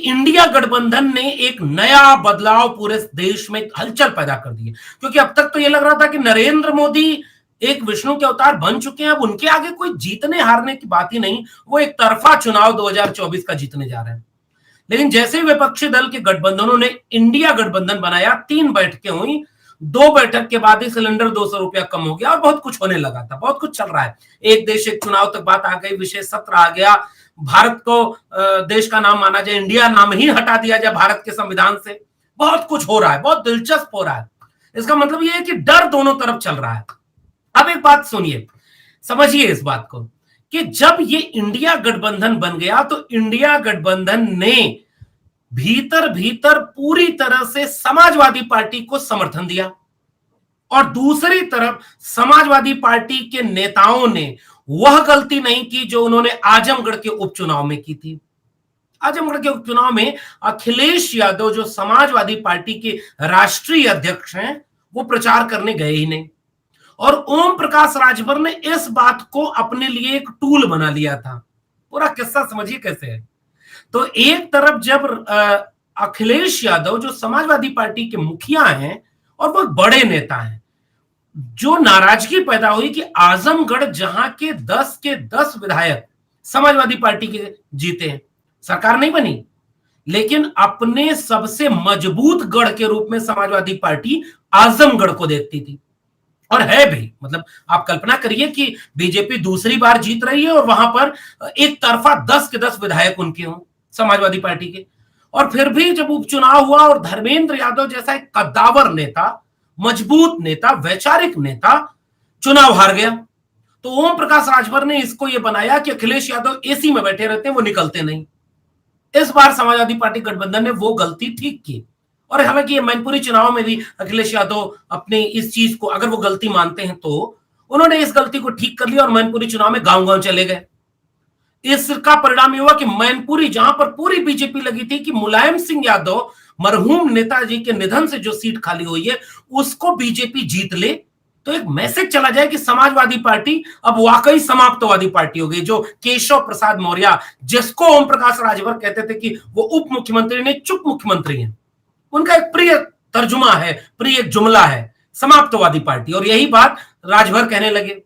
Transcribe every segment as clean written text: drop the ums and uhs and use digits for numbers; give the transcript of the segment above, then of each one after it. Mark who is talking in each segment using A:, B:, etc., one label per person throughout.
A: India गठबंधन ने एक नया बदलाव पूरे देश में हलचल पैदा कर दी है, क्योंकि अब तक तो ये लग रहा था कि नरेंद्र मोदी एक विष्णु के अवतार बन चुके हैं, अब उनके आगे कोई जीतने हारने की बात ही नहीं, वो एक तरफा चुनाव 2024 का जीतने जा रहे हैं। लेकिन जैसे ही विपक्षी दल के गठबंधनों ने इंडिया गठबंधन बनाया, 3 बैठकें हुई, 2 बैठक के बाद ही सिलेंडर 200 रुपया कम हो गया और बहुत कुछ होने लगा था, बहुत कुछ चल रहा है। एक देश एक चुनाव तक बात आ गई, विशेष सत्र आ गया, भारत को देश का नाम माना जाए, इंडिया नाम ही हटा दिया जाए भारत के संविधान से। बहुत कुछ हो रहा है, बहुत दिलचस्प हो रहा है। इसका मतलब यह है कि डर दोनों तरफ चल रहा है। अब एक बात सुनिए, समझिए इस बात को कि जब ये इंडिया गठबंधन बन गया तो इंडिया गठबंधन ने भीतर भीतर पूरी तरह से समाजवादी पार्टी को समर्थन दिया और दूसरी तरफ समाजवादी पार्टी के नेताओं ने वह गलती नहीं की जो उन्होंने आजमगढ़ के उपचुनाव में की थी। आजमगढ़ के उपचुनाव में अखिलेश यादव जो समाजवादी पार्टी के राष्ट्रीय अध्यक्ष हैं, वो प्रचार करने गए ही नहीं और ओम प्रकाश राजभर ने इस बात को अपने लिए एक टूल बना लिया था। पूरा किस्सा समझिए कैसे है। तो एक तरफ जब अखिलेश यादव जो समाजवादी पार्टी के मुखिया हैं और वो बड़े नेता हैं, जो नाराजगी पैदा हुई कि आजमगढ़ जहां के 10 विधायक समाजवादी पार्टी के जीते हैं, सरकार नहीं बनी, लेकिन अपने सबसे मजबूत गढ़ के रूप में समाजवादी पार्टी आजमगढ़ को देखती थी और है भी। मतलब आप कल्पना करिए कि बीजेपी दूसरी बार जीत रही है और वहां पर एक तरफा 10 के 10 विधायक उनके हों समाजवादी पार्टी के, और फिर भी जब उपचुनाव हुआ और धर्मेंद्र यादव जैसा एक कद्दावर नेता, मजबूत नेता, वैचारिक नेता चुनाव हार गया, तो ओम प्रकाश राजभर ने इसको यह बनाया कि अखिलेश यादव एसी में बैठे रहते हैं, वो निकलते नहीं। इस बार समाजवादी पार्टी गठबंधन ने वो गलती ठीक की और हालांकि ये मैनपुरी चुनाव में भी अखिलेश यादव अपने इस चीज को, अगर वो गलती मानते हैं तो उन्होंने इस गलती को ठीक कर लिया और मैनपुरी चुनाव में गांव-गांव चले गए। इसका परिणाम ये हुआ कि मैनपुरी, जहां पर पूरी बीजेपी लगी थी कि मुलायम सिंह यादव मरहूम नेताजी के निधन से जो सीट खाली हुई है उसको बीजेपी जीत ले, तो एक मैसेज चला जाए कि समाजवादी पार्टी अब वाकई समाप्तवादी पार्टी हो गई। जो केशव प्रसाद मौर्य, जिसको ओम प्रकाश राजभर कहते थे कि वो उप मुख्यमंत्री ने चुप मुख्यमंत्री हैं, उनका एक प्रिय तर्जुमा है, प्रिय जुमला है समाप्तवादी पार्टी, और यही बात राजभर कहने लगे।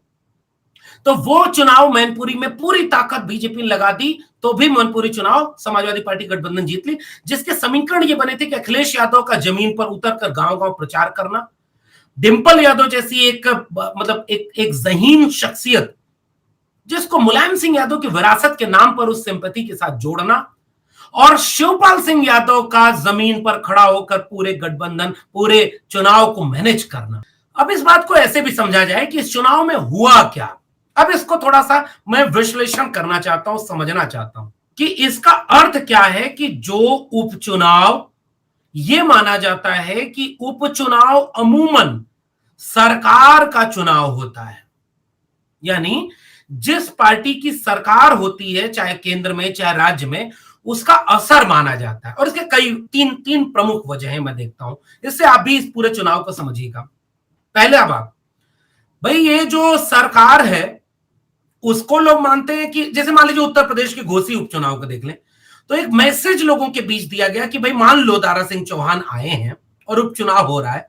A: तो वो चुनाव मैनपुरी में पूरी ताकत बीजेपी ने लगा दी, तो भी मैनपुरी चुनाव समाजवादी पार्टी गठबंधन जीत ली, जिसके समीकरण ये बने थे कि अखिलेश यादव का जमीन पर उतरकर गांव-गांव प्रचार करना, डिंपल यादव जैसी एक मतलब एक ज़हीन शख्सियत जिसको मुलायम सिंह यादव की विरासत के नाम पर उस सिंपैथी के साथ जोड़ना, और शिवपाल सिंह यादव का जमीन पर खड़ा होकर पूरे गठबंधन, पूरे चुनाव को मैनेज करना। अब इस बात को ऐसे भी समझा जाए कि इस चुनाव में हुआ क्या। अब इसको थोड़ा सा मैं विश्लेषण करना चाहता हूं, समझना चाहता हूं कि इसका अर्थ क्या है कि जो उपचुनाव, ये माना जाता है कि उपचुनाव अमूमन सरकार का चुनाव होता है, यानी जिस पार्टी की सरकार होती है, चाहे केंद्र में चाहे राज्य में, उसका असर माना जाता है। और इसके कई तीन प्रमुख वजह मैं देखता हूं, इससे आप भी इस पूरे चुनाव को समझिएगा। पहला बात, भाई ये जो सरकार है उसको लोग मानते हैं कि, जैसे मान लीजिए उत्तर प्रदेश के घोसी उपचुनाव को देख लें, तो एक मैसेज लोगों के बीच दिया गया कि भाई मान लो दारा सिंह चौहान आए हैं और उपचुनाव हो रहा है,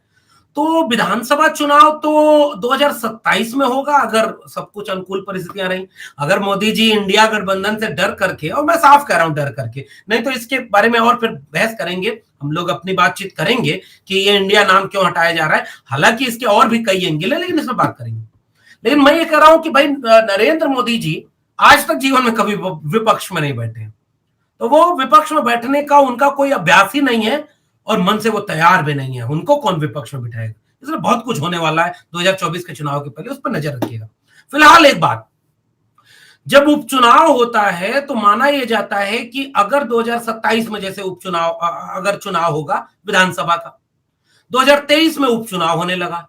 A: तो विधानसभा चुनाव तो 2027 में होगा अगर सब कुछ अनुकूल परिस्थितियां रही। अगर मोदी जी इंडिया गठबंधन से डर करके, और मैं साफ कह रहा हूं डर करके, नहीं तो इसके बारे में और फिर बहस करेंगे, हम लोग अपनी बातचीत करेंगे कि ये इंडिया नाम क्यों हटाया जा रहा है, हालांकि इसके और भी कई एंगल है, लेकिन इसमें बात करेंगे। लेकिन मैं ये कह रहा हूं कि भाई नरेंद्र मोदी जी आज तक जीवन में कभी विपक्ष में नहीं बैठे, तो वो विपक्ष में बैठने का उनका कोई अभ्यास ही नहीं है और मन से वो तैयार भी नहीं है। उनको कौन विपक्ष में बिठाएगा, इसलिए बहुत कुछ होने वाला है 2024 के चुनाव के पहले, उस पर नजर रखिएगा। फिलहाल एक बात, जब उपचुनाव होता है तो माना यह जाता है कि अगर 2027 में जैसे उपचुनाव, अगर चुनाव होगा विधानसभा का, 2023 में उपचुनाव होने लगा,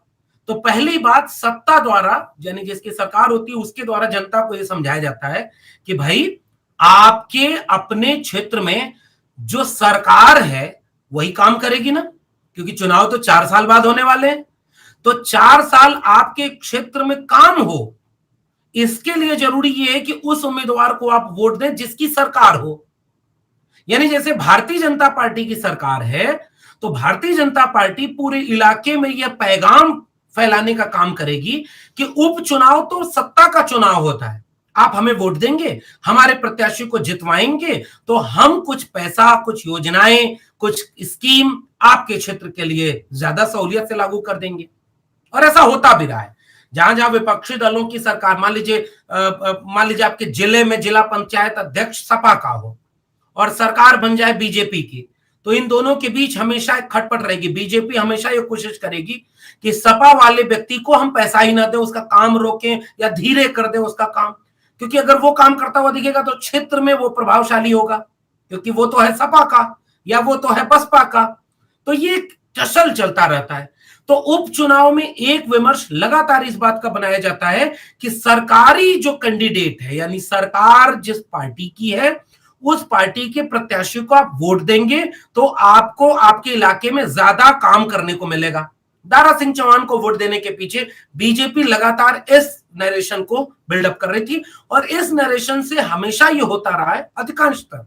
A: तो पहली बात सत्ता द्वारा, यानी जिसकी सरकार होती है उसके द्वारा जनता को यह समझाया जाता है कि भाई आपके अपने क्षेत्र में जो सरकार है वही काम करेगी ना, क्योंकि चुनाव तो 4 साल बाद होने वाले हैं, तो 4 साल आपके क्षेत्र में काम हो, इसके लिए जरूरी यह है कि उस उम्मीदवार को आप वोट दें जिसकी सरकार हो। यानी जैसे भारतीय जनता पार्टी की सरकार है, तो भारतीय जनता पार्टी पूरे इलाके में यह पैगाम फैलाने का काम करेगी कि उपचुनाव तो सत्ता का चुनाव होता है। आप हमें वोट देंगे, हमारे प्रत्याशी को जितवाएंगे, तो हम कुछ पैसा, कुछ योजनाएं, कुछ स्कीम आपके क्षेत्र के लिए ज्यादा सहूलियत से लागू कर देंगे। और ऐसा होता भी रहा है। जहां जहां विपक्षी दलों की सरकार, मान लीजिए आपके जिले में जिला पंचायत अध्यक्ष सपा का हो और सरकार बन जाए बीजेपी की, तो इन दोनों के बीच हमेशा एक खटपट रहेगी। बीजेपी हमेशा ये कोशिश करेगी कि सपा वाले व्यक्ति को हम पैसा ही ना दें, उसका काम रोकें या धीरे कर दें उसका काम, क्योंकि अगर वो काम करता हुआ दिखेगा तो क्षेत्र में वो प्रभावशाली होगा, क्योंकि वो तो है सपा का या वो तो है बसपा का। तो ये चसल चलता रहता है। तो उपचुनाव में एक विमर्श लगातार इस बात का बनाया जाता है कि सरकारी जो कैंडिडेट है, यानी सरकार जिस पार्टी की है, उस पार्टी के प्रत्याशी को आप वोट देंगे तो आपको आपके इलाके में ज्यादा काम करने को मिलेगा। दारा सिंह चौहान को वोट देने के पीछे बीजेपी लगातार इस नरेशन को बिल्डअप कर रही थी, और इस नरेशन से हमेशा ये होता रहा है अधिकांशतः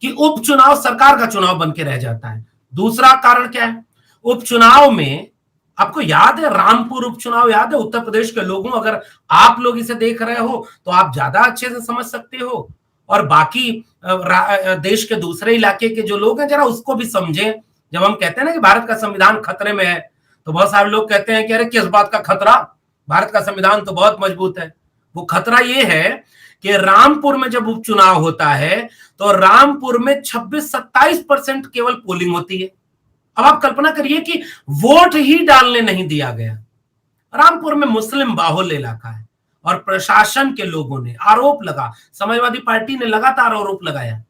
A: कि उपचुनाव सरकार का चुनाव बन के रह जाता है। दूसरा कारण क्या है? उपचुनाव में आपको याद है, रामपुर उपचुनाव याद है? उत्तर प्रदेश के लोगों, अगर आप लोग इसे देख रहे हो तो आप ज्यादा अच्छे से समझ सकते हो, और बाकी देश के दूसरे इलाके के जो लोग हैं जरा उसको भी समझें। जब हम कहते हैं ना कि भारत का संविधान खतरे में है, तो बहुत सारे लोग कहते हैं कि अरे किस बात का खतरा, भारत का संविधान तो बहुत मजबूत है। वो खतरा ये है कि रामपुर में जब उपचुनाव होता है तो रामपुर में 26-27% केवल पोलिंग होती है। अब आप कल्पना करिए कि वोट ही डालने नहीं दिया गया। रामपुर में मुस्लिम बाहुल इलाका है और प्रशासन के लोगों ने आरोप लगा, समाजवादी पार्टी ने लगातार आरोप लगाया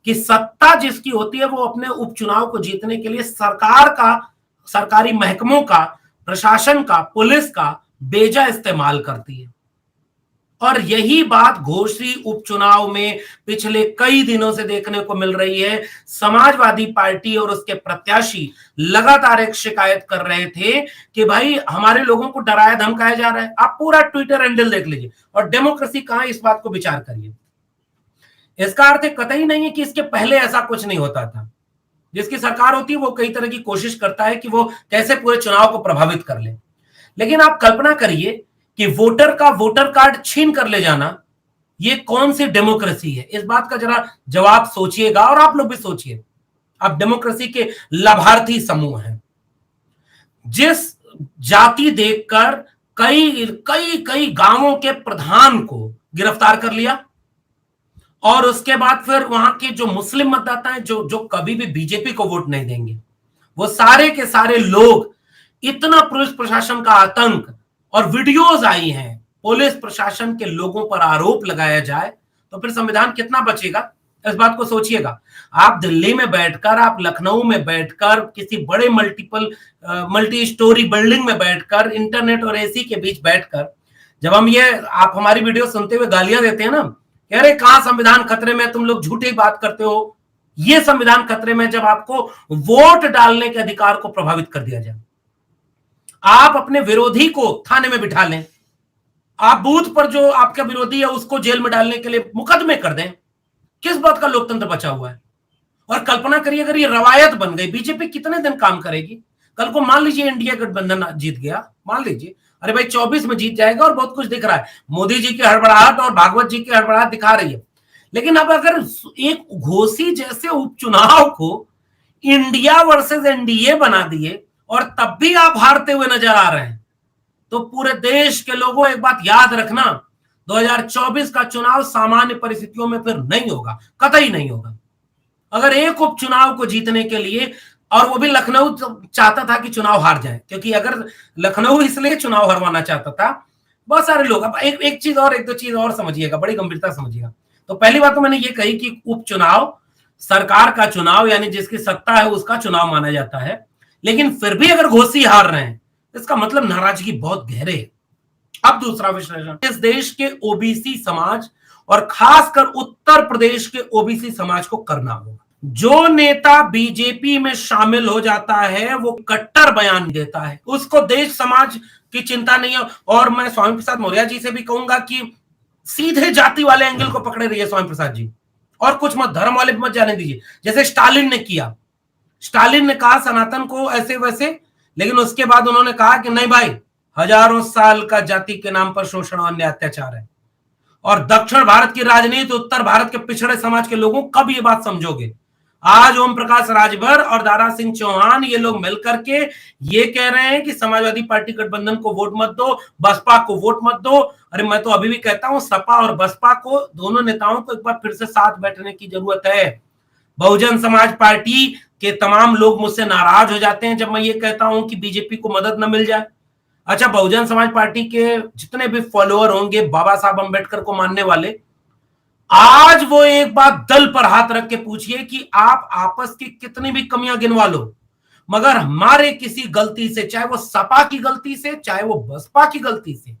A: कि सत्ता जिसकी होती है वो अपने उपचुनाव को जीतने के लिए सरकार का, सरकारी महकमों का, प्रशासन का, पुलिस का बेजा इस्तेमाल करती है। और यही बात घोषी उपचुनाव में पिछले कई दिनों से देखने को मिल रही है। समाजवादी पार्टी और उसके प्रत्याशी लगातार एक शिकायत कर रहे थे कि भाई हमारे लोगों को डराया धमकाया जा रहा है। आप पूरा ट्विटर हैंडल देख लीजिए और डेमोक्रेसी कहां, इस बात को विचार करिए। इसका अर्थ कतई नहीं है कि इसके पहले ऐसा कुछ नहीं होता था। जिसकी सरकार होती है वो कई तरह की कोशिश करता है कि वो कैसे पूरे चुनाव को प्रभावित कर ले, लेकिन आप कल्पना करिए कि वोटर का वोटर कार्ड छीन कर ले जाना, ये कौन सी डेमोक्रेसी है? इस बात का जरा जवाब सोचिएगा, और आप लोग भी सोचिए। आप डेमोक्रेसी के लाभार्थी समूह हैं। जिस जाति देखकर कई कई कई गांवों के प्रधान को गिरफ्तार कर लिया, और उसके बाद फिर वहां के जो मुस्लिम मतदाता हैं जो जो कभी भी बीजेपी को वोट नहीं देंगे, वो सारे के सारे लोग, इतना पुलिस प्रशासन का आतंक, और वीडियोस आई हैं पुलिस प्रशासन के लोगों पर आरोप लगाया जाए तो फिर संविधान कितना बचेगा? इस बात को सोचिएगा। आप दिल्ली में बैठकर, आप लखनऊ में बैठकर, किसी बड़े मल्टी स्टोरी बिल्डिंग में बैठकर, इंटरनेट और एसी के बीच बैठकर, जब हम ये आप हमारी वीडियो सुनते हुए गालियां देते हैं ना, कह रहे कहां संविधान खतरे में, तुम लोग झूठी बात करते हो, ये संविधान खतरे में जब आपको वोट डालने के अधिकार को प्रभावित कर दिया जाए। आप अपने विरोधी को थाने में बिठा लें, आप बूथ पर जो आपका विरोधी है उसको जेल में डालने के लिए मुकदमे कर दें। किस बात का लोकतंत्र बचा हुआ है? और कल्पना करिए अगर ये रवायत बन गई, बीजेपी कितने दिन काम करेगी? कल को मान लीजिए इंडिया गठबंधन जीत गया, मान लीजिए, अरे भाई 24 में जीत जाएगा और बहुत कुछ दिख रहा है, मोदी जी की हड़बड़ाहट और भागवत जी की हड़बड़ाहट दिखा रही है। लेकिन अब अगर एक घोषी जैसे उपचुनाव को इंडिया वर्सेस एनडीए बना दिए और तब भी आप हारते हुए नजर आ रहे हैं, तो पूरे देश के लोगों एक बात याद रखना, 2024 का चुनाव सामान्य परिस्थितियों में फिर नहीं होगा, कतई नहीं होगा। अगर एक उपचुनाव को जीतने के लिए, और वो भी लखनऊ चाहता था कि चुनाव हार जाए, क्योंकि अगर लखनऊ इसलिए चुनाव हरवाना चाहता था, बहुत सारे लोग, अब एक चीज और, एक दो चीज और समझिएगा, बड़ी गंभीरता समझिएगा। तो पहली बात तो मैंने ये कही कि उपचुनाव सरकार का चुनाव, यानी जिसकी सत्ता है उसका चुनाव माना जाता है, लेकिन फिर भी अगर घोषी हार रहे हैं इसका मतलब नाराजगी बहुत गहरे है। अब दूसरा विश्लेषण, इस देश के ओबीसी समाज और खासकर उत्तर प्रदेश के ओबीसी समाज को करना होगा। जो नेता बीजेपी में शामिल हो जाता है वो कट्टर बयान देता है, उसको देश समाज की चिंता नहीं है। और मैं स्वामी प्रसाद मौर्य जी से भी कहूंगा कि सीधे जाति वाले एंगल को पकड़े रहिए स्वामी प्रसाद जी, और कुछ मत, धर्म वाले मत जाने दीजिए, जैसे स्टालिन ने किया। स्टालिन ने कहा सनातन को ऐसे वैसे, लेकिन उसके बाद उन्होंने कहा कि नहीं भाई, हजारों साल का जाति के नाम पर शोषण और अन्याय अत्याचार है। और दक्षिण भारत की राजनीति, उत्तर भारत के पिछड़े समाज के लोगों कब ये बात समझोगे? आज ओम प्रकाश राजभर और दारा सिंह चौहान ये लोग मिलकर के ये कह रहे हैं कि समाजवादी पार्टी गठबंधन को वोट मत दो, बसपा को वोट मत दो। अरे मैं तो अभी भी कहता हूं सपा और बसपा को, दोनों नेताओं को एक बार फिर से साथ बैठने की जरूरत है। बहुजन समाज पार्टी के तमाम लोग मुझसे नाराज हो जाते हैं जब मैं ये कहता हूं कि बीजेपी को मदद न मिल जाए। अच्छा, बहुजन समाज पार्टी के जितने भी फॉलोअर होंगे बाबा साहब अंबेडकर को मानने वाले, आज वो एक बात दल पर हाथ रख के पूछिए कि आप आपस की कितनी भी कमियां गिनवा लो, मगर हमारे किसी गलती से, चाहे वो सपा की गलती से, चाहे वो बसपा की गलती से,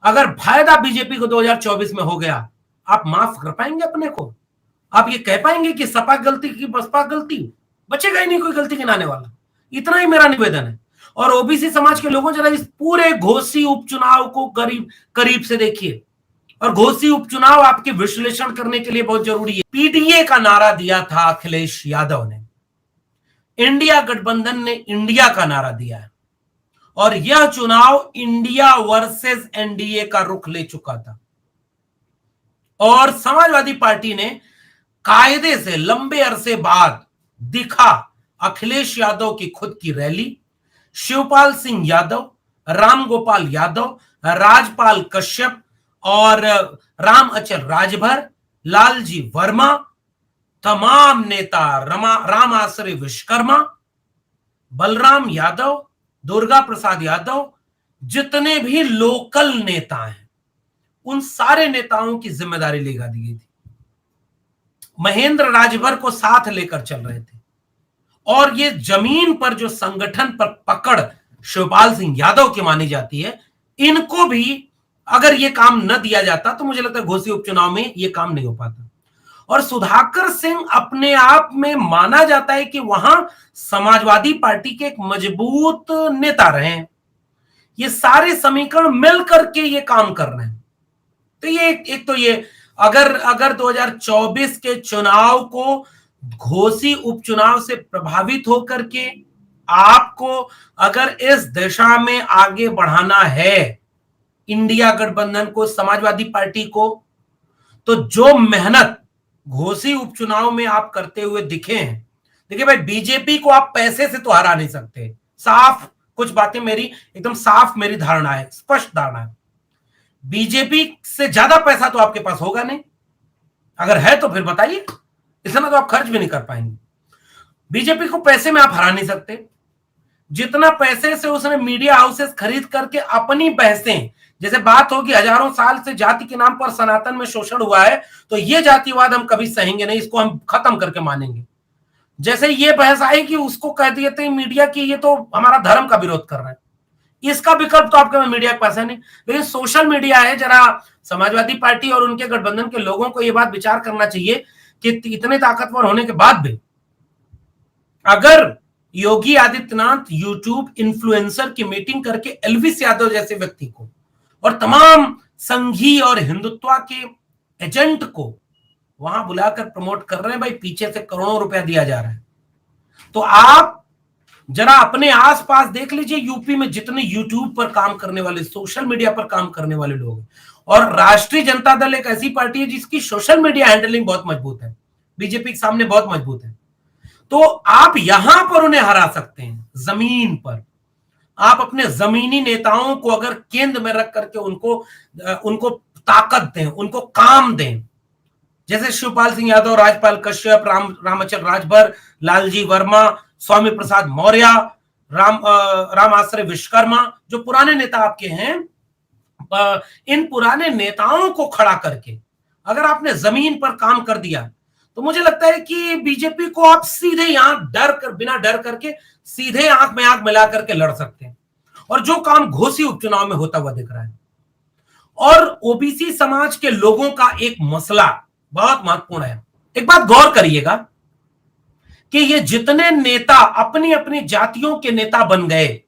A: अगर फायदा बीजेपी को 2024 में हो गया, आप माफ कर पाएंगे अपने को? आप ये कह पाएंगे कि सपा गलती की बसपा गलती? बचेगा ही नहीं कोई गलती गिनाने वाला। इतना ही मेरा निवेदन है। और ओबीसी समाज के लोगों, जरा इस पूरे घोसी उपचुनाव को करीब से देखिए, और घोसी उपचुनाव आपके विश्लेषण करने के लिए बहुत जरूरी है। पीडीए का नारा दिया था अखिलेश यादव ने, इंडिया गठबंधन ने इंडिया का नारा दिया है, और यह चुनाव इंडिया वर्सेस एनडीए का रुख ले चुका था। और समाजवादी पार्टी ने कायदे से लंबे अरसे बाद दिखा अखिलेश यादव की खुद की रैली, शिवपाल सिंह यादव, रामगोपाल यादव, राजपाल कश्यप और राम अचल राजभर, लालजी वर्मा, तमाम नेता, राम आश्रय विश्वकर्मा, बलराम यादव, दुर्गा प्रसाद यादव, जितने भी लोकल नेता हैं, उन सारे नेताओं की जिम्मेदारी लेगा दी गई थी। महेंद्र राजभर को साथ लेकर चल रहे थे, और ये जमीन पर जो संगठन पर पकड़ शिवपाल सिंह यादव की मानी जाती है, इनको भी अगर ये काम न दिया जाता तो मुझे लगता है घोसी उपचुनाव में ये काम नहीं हो पाता। और सुधाकर सिंह अपने आप में माना जाता है कि वहां समाजवादी पार्टी के एक मजबूत नेता रहे हैं। ये सारे समीकरण मिलकर के ये काम कर रहे हैं। तो ये एक तो ये अगर 2024 के चुनाव को घोसी उपचुनाव से प्रभावित होकर के आपको अगर इस दिशा में आगे बढ़ाना है इंडिया गठबंधन को, समाजवादी पार्टी को, तो जो मेहनत घोसी उपचुनाव में आप करते हुए दिखे हैं, देखिए भाई, बीजेपी को आप पैसे से तो हरा नहीं सकते। साफ कुछ बातें मेरी एकदम साफ मेरी धारणा है, स्पष्ट धारणा है। बीजेपी से ज्यादा पैसा तो आपके पास होगा नहीं, अगर है तो फिर बताइए, इतना तो आप खर्च भी नहीं कर पाएंगे। बीजेपी को पैसे में आप हरा नहीं सकते। जितना पैसे से उसने मीडिया हाउसेस खरीद करके अपनी बहसें, जैसे बात होगी हजारों साल से जाति के नाम पर सनातन में शोषण हुआ है, तो ये जातिवाद हम कभी सहेंगे नहीं, इसको हम खत्म करके मानेंगे। जैसे ये बहस आई कि उसको कह दिए थे मीडिया की ये तो हमारा धर्म का विरोध कर रहा है, इसका विकल्प तो आपके मीडिया के पास है नहीं, लेकिन सोशल मीडिया है। जरा समाजवादी पार्टी और उनके गठबंधन के लोगों को यह बात विचार करना चाहिए कि इतने ताकतवर होने के बाद भी अगर योगी आदित्यनाथ यूट्यूब इन्फ्लुएंसर की मीटिंग करके एल्विस यादव जैसे व्यक्ति को और तमाम संघी और हिंदुत्व के एजेंट को वहां बुलाकर प्रमोट कर रहे हैं, भाई पीछे से करोड़ों रुपया दिया जा रहा है। तो आप जरा अपने आसपास देख लीजिए, यूपी में जितने यूट्यूब पर काम करने वाले, सोशल मीडिया पर काम करने वाले लोग, और राष्ट्रीय जनता दल एक ऐसी पार्टी है जिसकी सोशल मीडिया हैंडलिंग बहुत मजबूत है, बीजेपी के सामने बहुत मजबूत है। तो आप यहां पर उन्हें हरा सकते हैं, जमीन पर आप अपने जमीनी नेताओं को अगर केंद्र में रख करके उनको ताकत दें, उनको काम दें, जैसे शिवपाल सिंह यादव, राजपाल कश्यप, रामचंद्र राजभर, लालजी वर्मा, स्वामी प्रसाद मौर्य, राम आश्रय विश्वकर्मा, जो पुराने नेता आपके हैं, इन पुराने नेताओं को खड़ा करके अगर आपने जमीन पर काम कर दिया तो मुझे लगता है कि बीजेपी को आप सीधे यहां बिना डर करके सीधे आंख में आंख मिला करके लड़ सकते हैं, और जो काम घोसी उपचुनाव में होता हुआ दिख रहा है। और ओबीसी समाज के लोगों का एक मसला बहुत महत्वपूर्ण है। एक बात गौर करिएगा कि ये जितने नेता अपनी अपनी जातियों के नेता बन गए,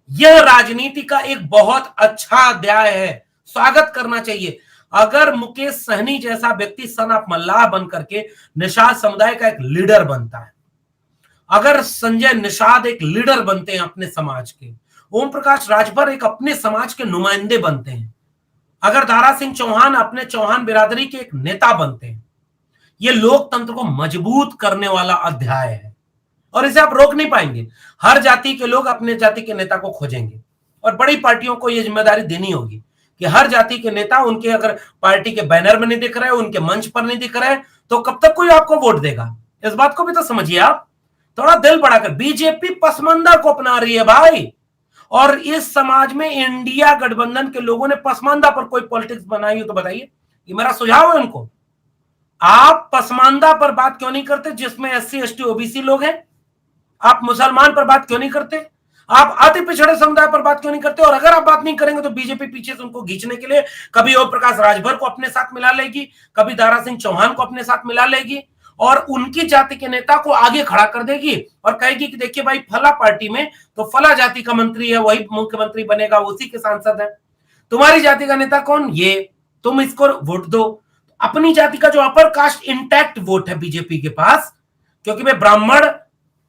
A: यह राजनीति का एक बहुत अच्छा अध्याय है, स्वागत करना चाहिए। अगर मुकेश सहनी जैसा व्यक्ति सन ऑफ मल्लाह बन करके निषाद समुदाय का एक लीडर बनता है, अगर संजय निषाद एक लीडर बनते हैं अपने समाज के, ओम प्रकाश राजभर एक अपने समाज के नुमाइंदे बनते हैं, अगर दारा सिंह चौहान अपने चौहान बिरादरी के एक नेता बनते हैं, ये लोकतंत्र को मजबूत करने वाला अध्याय है और इसे आप रोक नहीं पाएंगे। हर जाति के लोग अपने जाति के नेता को खोजेंगे और बड़ी पार्टियों को यह जिम्मेदारी देनी होगी कि हर जाति के नेता उनके अगर पार्टी के बैनर में नहीं दिख रहे, उनके मंच पर नहीं दिख रहे, तो कब तक कोई आपको वोट देगा? इस बात को भी तो समझिए आप, थोड़ा दिल बढ़ाकर। बीजेपी पसमानदा को अपना रही है भाई, और इस समाज में इंडिया गठबंधन के लोगों ने पसमानदा पर कोई पॉलिटिक्स बनाई हो तो बताइए। ये मेरा सुझाव है उनको, आप पसमानदा पर बात क्यों नहीं करते जिसमें एससी एसटी ओबीसी लोग हैं? आप मुसलमान पर बात क्यों नहीं करते? आप अति पिछड़े समुदाय पर बात क्यों नहीं करते? और अगर आप बात नहीं करेंगे तो बीजेपी पीछे से उनको खींचने के लिए कभी ओम प्रकाश राजभर को अपने साथ मिला लेगी, कभी दारा सिंह चौहान को अपने साथ मिला लेगी और उनकी जाति के नेता को आगे खड़ा कर देगी और कहेगी कि देखिए भाई, फला पार्टी में तो फला जाति का मंत्री है, वही मुख्यमंत्री बनेगा, उसी के सांसद है। तुम्हारी जाति का नेता कौन? ये, तुम इसको वोट दो। अपनी जाति का जो अपर कास्ट इंटैक्ट वोट है बीजेपी के पास, क्योंकि वे ब्राह्मण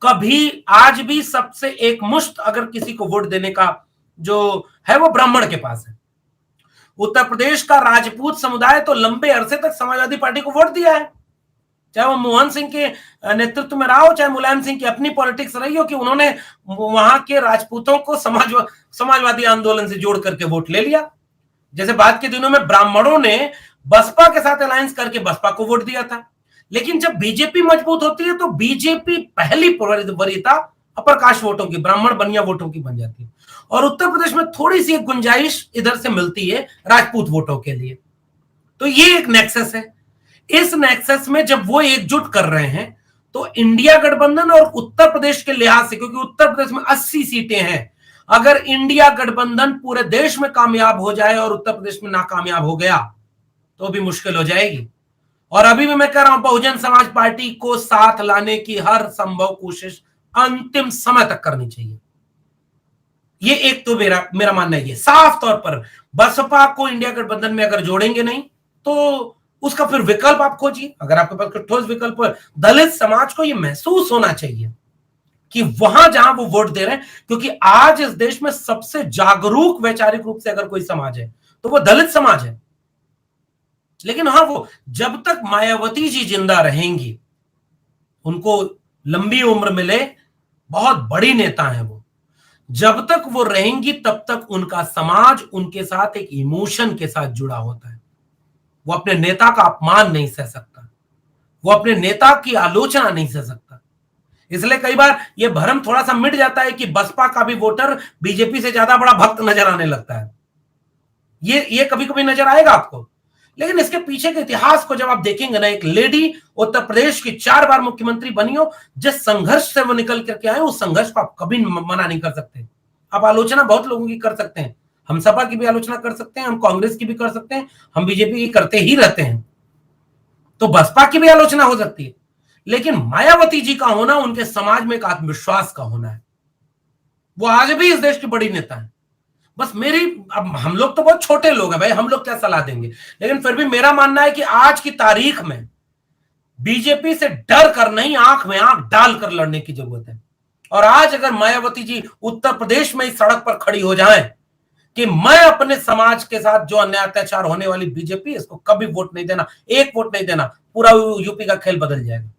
A: कभी आज भी सबसे एक मुश्त अगर किसी को वोट देने का जो है वो ब्राह्मण के पास है। उत्तर प्रदेश का राजपूत समुदाय तो लंबे अरसे तक समाजवादी पार्टी को वोट दिया है, चाहे वो मोहन सिंह के नेतृत्व में रहा हो, चाहे मुलायम सिंह की अपनी पॉलिटिक्स रही हो कि उन्होंने वहां के राजपूतों को समाजवादी आंदोलन से जोड़ करके वोट ले लिया। जैसे बाद के दिनों में ब्राह्मणों ने बसपा के साथ अलायंस करके बसपा को वोट दिया था। लेकिन जब बीजेपी मजबूत होती है तो बीजेपी पहली वरीयता अपर कास्ट वोटों की, ब्राह्मण बनिया वोटों की बन जाती है। और उत्तर प्रदेश में थोड़ी सी गुंजाइश इधर से मिलती है राजपूत वोटों के लिए। तो ये एक नेक्सस है। इस नेक्सस में जब वो एकजुट कर रहे हैं तो इंडिया गठबंधन और उत्तर प्रदेश के लिहाज से, क्योंकि उत्तर प्रदेश में 80 सीटें हैं, अगर इंडिया गठबंधन पूरे देश में कामयाब हो जाए और उत्तर प्रदेश में नाकामयाब हो गया तो भी मुश्किल हो जाएगी। और अभी भी मैं कह रहा हूं, बहुजन समाज पार्टी को साथ लाने की हर संभव कोशिश अंतिम समय तक करनी चाहिए। ये एक तो मेरा मानना है। साफ तौर पर बसपा को इंडिया गठबंधन में अगर जोड़ेंगे नहीं तो उसका फिर विकल्प आप खोजिए। अगर आपके पास ठोस विकल्प है, दलित समाज को यह महसूस होना चाहिए कि वहां जहां वो वोट दे रहे हैं, क्योंकि आज इस देश में सबसे जागरूक वैचारिक रूप से अगर कोई समाज है तो वो दलित समाज है। लेकिन हाँ, वो जब तक मायावती जी जिंदा रहेंगी, उनको लंबी उम्र मिले, बहुत बड़ी नेता हैं वो, जब तक वो रहेंगी तब तक उनका समाज उनके साथ एक इमोशन के साथ जुड़ा होता है। वो अपने नेता का अपमान नहीं सह सकता, वो अपने नेता की आलोचना नहीं सह सकता। इसलिए कई बार ये भ्रम थोड़ा सा मिट जाता है कि बसपा का भी वोटर बीजेपी से ज्यादा बड़ा भक्त नजर आने लगता है। ये कभी कभी नजर आएगा आपको। लेकिन इसके पीछे के इतिहास को जब आप देखेंगे ना, एक लेडी उत्तर प्रदेश की 4 बार मुख्यमंत्री बनी हो, जिस संघर्ष से वो निकल करके आए, उस संघर्ष को आप कभी मना नहीं कर सकते। आप आलोचना बहुत लोगों की कर सकते हैं, हम सपा की भी आलोचना कर सकते हैं, हम कांग्रेस की भी कर सकते हैं, हम बीजेपी की करते ही रहते हैं, तो बसपा की भी आलोचना हो सकती है। लेकिन मायावती जी का होना उनके समाज में एक आत्मविश्वास का होना है। वो आज भी इस देश की बड़ी नेता है। बस अब हम लोग तो बहुत छोटे लोग हैं भाई, हम लोग क्या सलाह देंगे, लेकिन फिर भी मेरा मानना है कि आज की तारीख में बीजेपी से डर कर नहीं, आंख में आंख डालकर लड़ने की जरूरत है। और आज अगर मायावती जी उत्तर प्रदेश में इस सड़क पर खड़ी हो जाएं कि मैं अपने समाज के साथ जो अन्याय अत्याचार होने वाली बीजेपी, इसको कभी वोट नहीं देना, एक वोट नहीं देना, पूरा यूपी का खेल बदल जाएगा।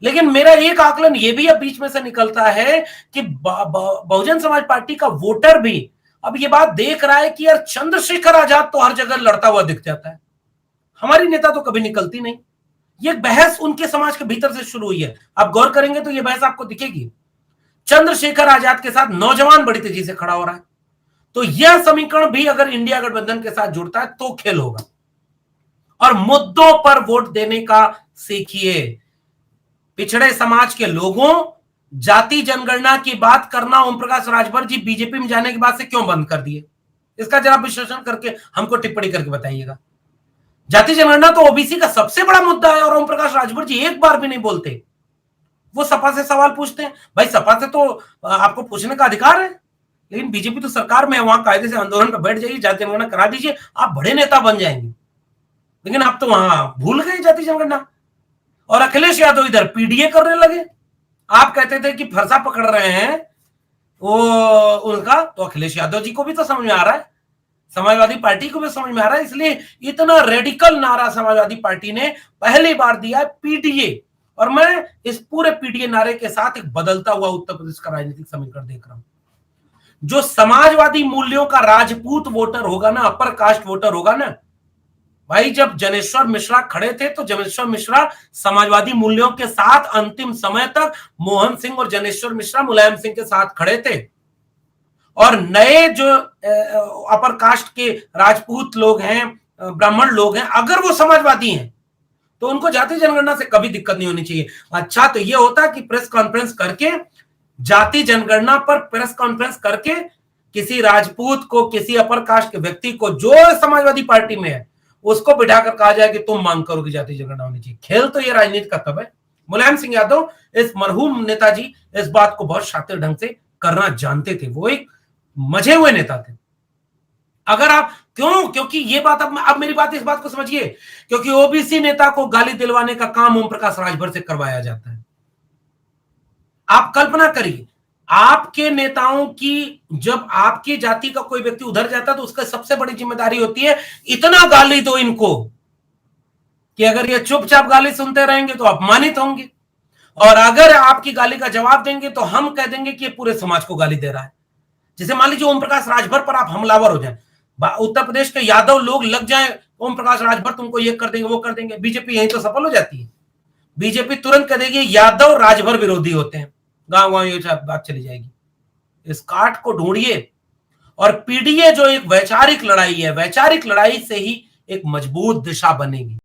A: लेकिन मेरा एक आकलन ये भी अब बीच में से निकलता है कि बहुजन समाज पार्टी का वोटर भी अब ये बात देख रहा है कि यार चंद्रशेखर आजाद तो हर जगह लड़ता हुआ दिख जाता है, हमारी नेता तो कभी निकलती नहीं। ये बहस उनके समाज के भीतर से शुरू हुई है। आप गौर करेंगे तो ये बहस आपको दिखेगी। चंद्रशेखर आजाद के साथ नौजवान बड़ी तेजी से खड़ा हो रहा है, तो यह समीकरण भी अगर इंडिया गठबंधन के साथ जुड़ता है तो खेल होगा। और मुद्दों पर वोट देने का सीखिए। पिछड़े समाज के लोगों, जाति जनगणना की बात करना ओम प्रकाश राजभर जी बीजेपी में जाने के बाद से क्यों बंद कर दिए, इसका जरा विश्लेषण करके हमको टिप्पणी करके बताइएगा। जाति जनगणना तो ओबीसी का सबसे बड़ा मुद्दा है और ओम प्रकाश राजभर जी एक बार भी नहीं बोलते। वो सपा से सवाल पूछते हैं, भाई सपा से तो आपको पूछने का अधिकार है, लेकिन बीजेपी तो सरकार में है, वहां कायदे से आंदोलन पर बैठ जाइए, जाति जनगणना करा दीजिए, आप बड़े नेता बन जाएंगे। लेकिन आप तो वहां भूल गए जाति जनगणना, और अखिलेश यादव इधर पीडीए करने लगे। आप कहते थे कि फरसा पकड़ रहे हैं वो उनका, तो अखिलेश यादव जी को भी तो समझ में आ रहा है, समाजवादी पार्टी को भी समझ में आ रहा है, इसलिए इतना रेडिकल नारा समाजवादी पार्टी ने पहली बार दिया है, पीडीए। और मैं इस पूरे पीडीए नारे के साथ एक बदलता हुआ उत्तर प्रदेश का राजनीतिक समीकरण देख रहा हूं। जो समाजवादी मूल्यों का राजपूत वोटर होगा ना, अपर कास्ट वोटर होगा ना भाई, जब जनेश्वर मिश्रा खड़े थे तो जनेश्वर मिश्रा समाजवादी मूल्यों के साथ अंतिम समय तक मोहन सिंह और जनेश्वर मिश्रा मुलायम सिंह के साथ खड़े थे। और नए जो अपर कास्ट के राजपूत लोग हैं, ब्राह्मण लोग हैं, अगर वो समाजवादी हैं तो उनको जाति जनगणना से कभी दिक्कत नहीं होनी चाहिए। अच्छा तो ये होता कि प्रेस कॉन्फ्रेंस करके, जाति जनगणना पर प्रेस कॉन्फ्रेंस करके किसी राजपूत को, किसी अपर कास्ट के व्यक्ति को जो समाजवादी पार्टी में है, उसको बिठाकर कहा जाए कि तुम मांग करो कि जाति जनगणना होनी चाहिए। खेल तो ये राजनीति का तब है। मुलायम सिंह यादव, इस मरहूम नेताजी, इस बात को बहुत शातिर ढंग से करना जानते थे। वो एक मजे हुए नेता थे। अगर आप क्योंकि ये बात, अब मेरी बात, इस बात को समझिए, क्योंकि ओबीसी नेता को गाली दिलवाने का काम ओम प्रकाश राजभर से करवाया जाता है। आप कल्पना करिए, आपके नेताओं की, जब आपकी जाति का कोई व्यक्ति उधर जाता है तो उसका सबसे बड़ी जिम्मेदारी होती है इतना गाली दो इनको कि अगर ये चुपचाप गाली सुनते रहेंगे तो अपमानित होंगे, और अगर आपकी गाली का जवाब देंगे तो हम कह देंगे कि ये पूरे समाज को गाली दे रहा है। जैसे मान लीजिए ओम प्रकाश राजभर पर आप हमलावर हो जाए, उत्तर प्रदेश के यादव लोग लग जाए, ओम प्रकाश राजभर तुमको ये कर देंगे, वो कर देंगे, बीजेपी यहीं तो सफल हो जाती है। बीजेपी तुरंत कह देगी यादव राजभर विरोधी होते हैं, गांव गांव ये बात चली जाएगी। इस काट को ढूंढिए। और पीडीए जो एक वैचारिक लड़ाई है, वैचारिक लड़ाई से ही एक मजबूत दिशा बनेगी।